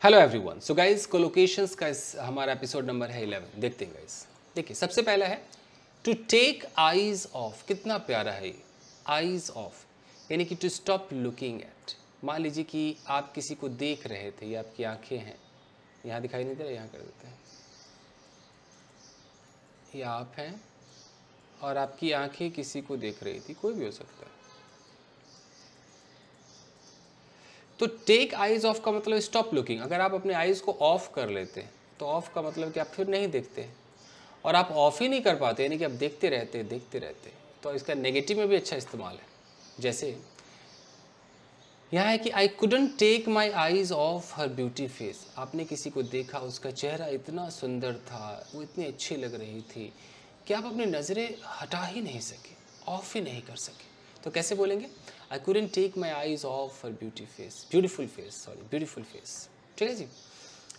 Hello everyone. So guys collocations का हमारा episode number है 11। देखते हैं गाइस। देखिए सबसे पहला है टू टेक आईज ऑफ। कितना प्यारा है ये आईज ऑफ, यानी कि टू स्टॉप लुकिंग एट। मान लीजिए कि आप किसी को देख रहे थे, ये आपकी आंखें हैं, यहाँ दिखाई नहीं दे रहा, यहाँ कर देते हैं, ये आप हैं और आपकी आंखें किसी को देख रही थी, कोई भी हो सकता है। तो टेक आइज ऑफ का मतलब स्टॉप लुकिंग। अगर आप अपने आइज को ऑफ कर लेते हैं तो ऑफ का मतलब कि आप फिर नहीं देखते हैं, और आप ऑफ ही नहीं कर पाते यानी कि आप देखते रहते, तो इसका नेगेटिव में भी अच्छा इस्तेमाल है। जैसे यहाँ है कि I couldn't take my eyes off her beauty face. आपने किसी को देखा, उसका चेहरा इतना सुंदर था, वो इतनी अच्छी लग रही थी कि आप अपनी नज़रें हटा ही नहीं सके, ऑफ ही नहीं कर सके। तो कैसे बोलेंगे? I couldn't take my eyes off her beautiful face. ठीक है जी।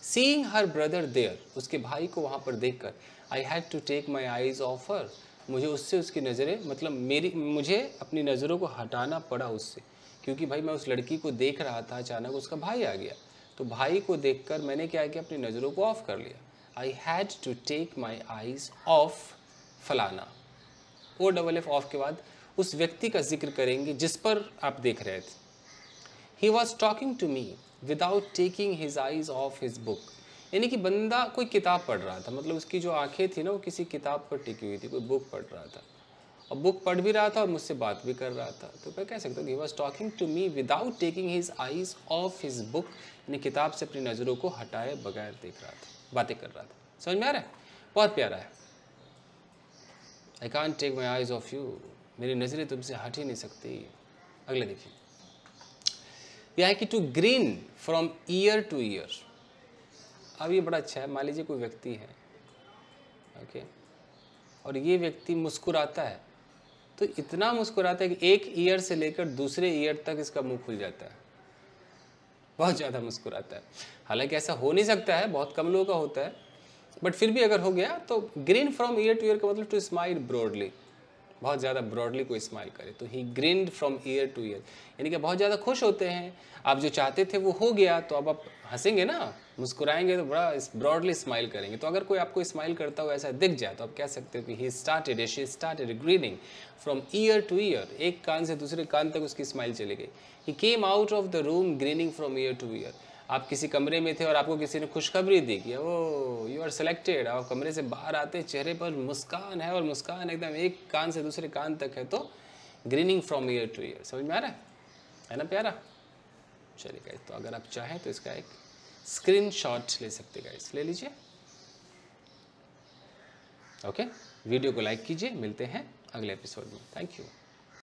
सीइंग हर ब्रदर देयर, उसके भाई को वहाँ पर देखकर, I had to take my eyes off her, मुझे उससे उसकी नज़रें, मतलब मुझे अपनी नज़रों को हटाना पड़ा उससे, क्योंकि भाई मैं उस लड़की को देख रहा था, अचानक उसका भाई आ गया, तो भाई को देखकर मैंने क्या किया, अपनी नज़रों को ऑफ कर लिया। I had to take my eyes off फलाना। ओ डबल एफ ऑफ के बाद उस व्यक्ति का जिक्र करेंगे जिस पर आप देख रहे थे। He was talking to me without taking his eyes off his book, यानी कि बंदा कोई किताब पढ़ रहा था, मतलब उसकी जो आंखें थी ना वो किसी किताब पर टिकी हुई थी, कोई बुक पढ़ रहा था, और बुक पढ़ भी रहा था और मुझसे बात भी कर रहा था। तो मैं कह सकता हूँ he was talking to me without taking his eyes off his book, यानी किताब से अपनी नज़रों को हटाए बगैर देख रहा था, बातें कर रहा था। समझ में आ रहा है? बहुत प्यारा है। I can't take my eyes off you, मेरी नज़रें तुमसे हट ही नहीं सकती। अगले देखिए, यह है कि to green from year to year. अब ये बड़ा अच्छा है। मान लीजिए कोई व्यक्ति है, ओके, और ये व्यक्ति मुस्कुराता है, तो इतना मुस्कुराता है कि एक ईयर से लेकर दूसरे ईयर तक इसका मुंह खुल जाता है, बहुत ज़्यादा मुस्कुराता है। हालांकि ऐसा हो नहीं सकता है, बहुत कम लोगों का होता है, बट फिर भी अगर हो गया तो green from year to year का मतलब टू स्माइल ब्रॉडली, बहुत ज़्यादा ब्रॉडली कोई स्माइल करे। तो ही grind from year to year, यानी कि बहुत ज़्यादा खुश होते हैं, आप जो चाहते थे वो हो गया, तो अब आप हंसेंगे ना, मुस्कुराएंगे, तो बड़ा ब्रॉडली स्माइल करेंगे। तो अगर कोई आपको स्माइल करता हुआ ऐसा दिख जाए तो आप कह सकते हो कि he started, she started grinning from year to year, एक कान से दूसरे कान तक उसकी स्माइल चली गई। He came out of the room grinning from year to ear. आप किसी कमरे में थे और आपको किसी ने खुशखबरी दी कि ओ यू आर सेलेक्टेड, आप कमरे से बाहर आते चेहरे पर मुस्कान है, और मुस्कान एकदम एक कान से दूसरे कान तक है, तो grinning from year to year. समझ में आ रहा है ना प्यारा? चलिए गाइस, तो अगर आप चाहें तो इसका एक स्क्रीनशॉट ले सकते गाइस, ले लीजिए। ओके, वीडियो को लाइक कीजिए। मिलते हैं अगले एपिसोड में। Thank you.